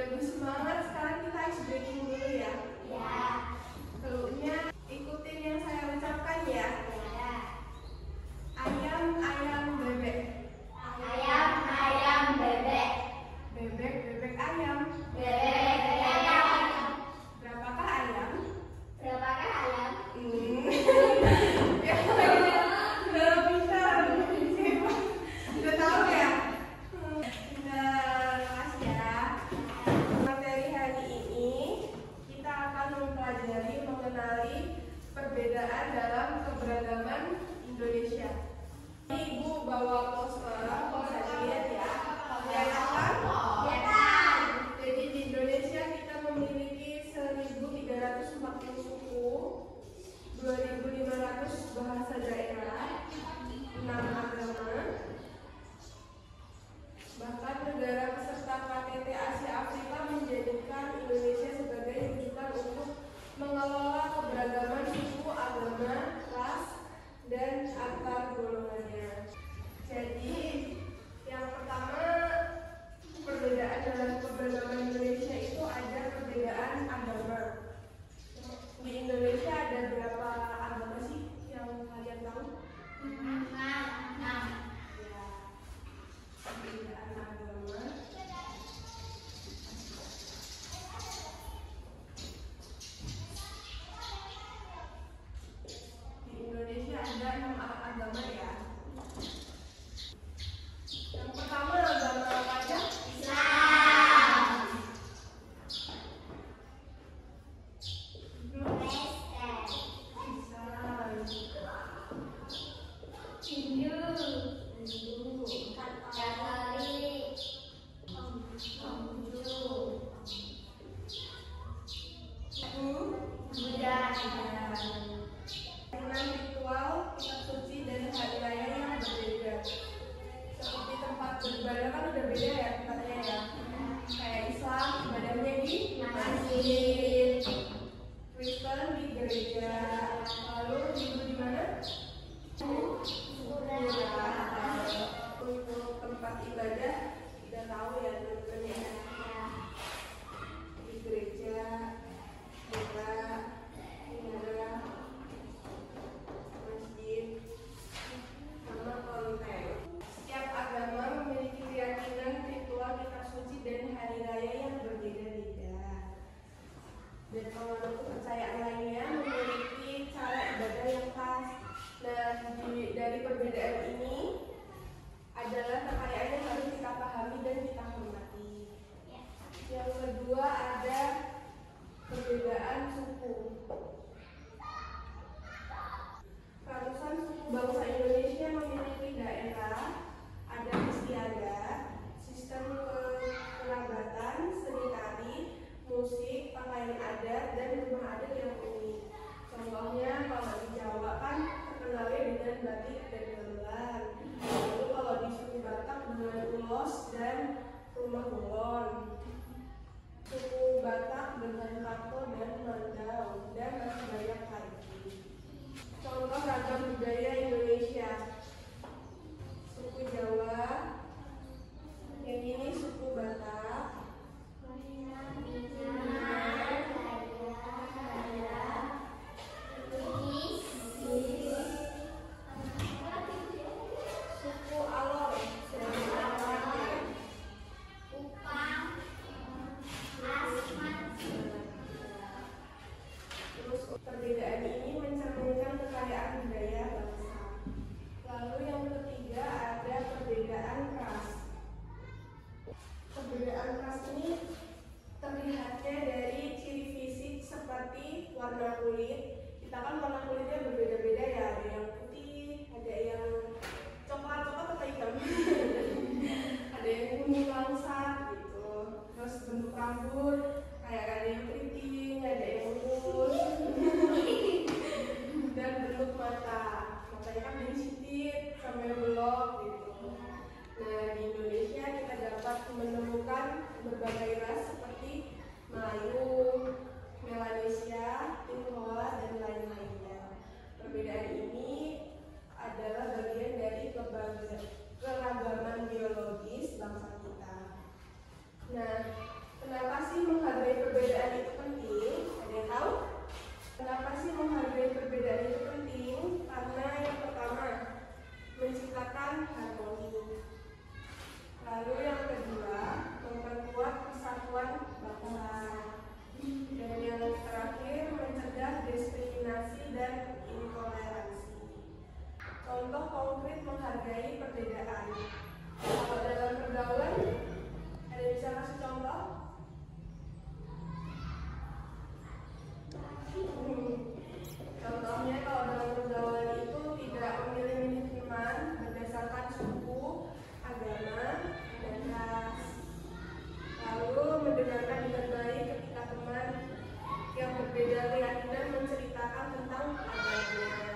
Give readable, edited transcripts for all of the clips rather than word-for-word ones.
lebih semangat, sekarang kita ice breaking dulu ya. Ya. Cluenya ikutin yang saya ucapkan ya. Ya. Ayam, ayam, bebek. Ayam, ayam, bebek. Bebek, bebek, ayam. Bebek, bebek, ayam. Berapakah ayam? Berapakah ayam? Ya, udah pintar. Udah tahu ya? Terima kasih ya. Materi hari ini kita akan mempelajari mengenali perbedaan dalam keberagaman Indonesia. Ibu bawa poster, bisa dilihat ya. Kelihatan? Jadi di Indonesia kita memiliki 1.340 suku, 2.500 bahasa daerah, 6 agama. Bahkan negara peserta KTT Asia Afrika menjadikan Indonesia sebagai rujukan untuk mengelola keberagaman suku, agama, ras, dan antar golongannya. Jadi yang pertama, perbedaan dalam keberagaman Indonesia itu ada perbedaan agama. Di Indonesia ada berapa agama sih yang kalian tahu? 6. Ya, perbedaan agama. Di Indonesia ada 6 agama ya. Yang pertama agama apa aja? Islam. Kristen. Hindu. Katolik. Konghucu. Buddha. Dengan ritual, kitab suci dan hari raya yang berbeda. Seperti tempat beribadah kan udah beda ya tempatnya ya. Kayak Islam ibadahnya di masjid, Kristen di gereja, lalu Hindu di mana? Untuk tempat ibadah kita tahu ya teman-teman ya. Di gereja, villa, masjid, sama kelenteng. Setiap agama memiliki keyakinan, ritual, kitab suci, dan hari raya yang berbeda-beda. Dan penganut kepercayaan lainnya memiliki cara ibadah yang khas. Nah, dari perbedaan ini adalah kekayaan yang harus kita pahami dan kita hormati. Yang kedua ada perbedaan suku. Ratusan suku bangsa Indonesia memiliki daerah, adat istiadat, sistem kerabatan, seni tari, musik, pakaian adat, dan rumah adat yang unik. Contohnya kalau di Jawa kan terkenalnya dengan batik dan gamelan. Lalu kalau di suku Batak dengan ulos dan rumah bolon. Suku Batak dengan kato dan mandau, dan masih banyak lagi. Contoh ragam budaya Indonesia. Suku Jawa, yang ini suku Batak, suku Alor, terus perbedaan ini mencerminkan kekayaan budaya bangsa. Lalu yang ketiga ada perbedaan ras. Perbedaan ras ini terlihatnya dari ciri fisik seperti warna kulit. Kita kan warna kulitnya berbeda-beda ya, ada yang putih, ada yang coklat-coklat atau hitam, ada yang kuning langsat gitu. Terus bentuk rambut kayak ada yang keriting, ada yang lurus, dan bentuk mata. Matanya kan jadi sipit sampai belok gitu. Nah, di Indonesia kita dapat menemukan berbagai ras seperti Melayu, Melanesia, Tionghoa, dan lain-lainnya. Perbedaan ini adalah bagian dari keragaman biologis bangsa kita. Nah, kenapa bisa kasih contoh? Contohnya kalau dalam pergaulan itu tidak memilih teman berdasarkan suku, agama, dan ras. Lalu mendengarkan dengan baik ketika teman yang berbeda keyakinan menceritakan tentang agamanya.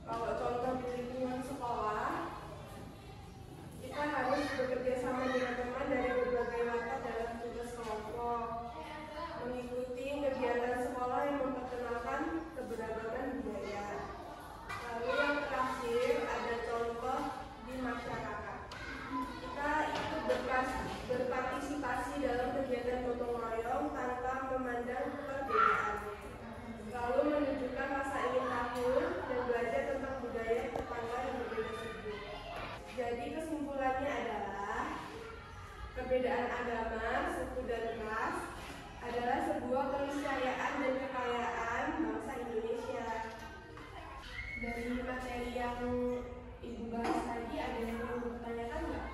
Kalau contoh di lingkungan sekolah, kita harus bekerja sama dengan teman dari berbagai latar dalam tugas kelompok, mengikuti kegiatan sekolah yang memperkenalkan keberagaman budaya. Lalu yang terakhir ada contoh di masyarakat. Kita ikut berpartisipasi dalam kegiatan gotong royong tanpa memandang perbedaan. Lalu menunjukkan rasa ingin tahu dan belajar tentang budaya tetangga yang berbeda suku. Jadi kesimpulannya adalah perbedaan agama, suku, dan ras adalah sebuah keniscayaan dan kekayaan bangsa Indonesia. Dari materi yang Ibu bahas tadi, ada yang mau bertanyakan nggak?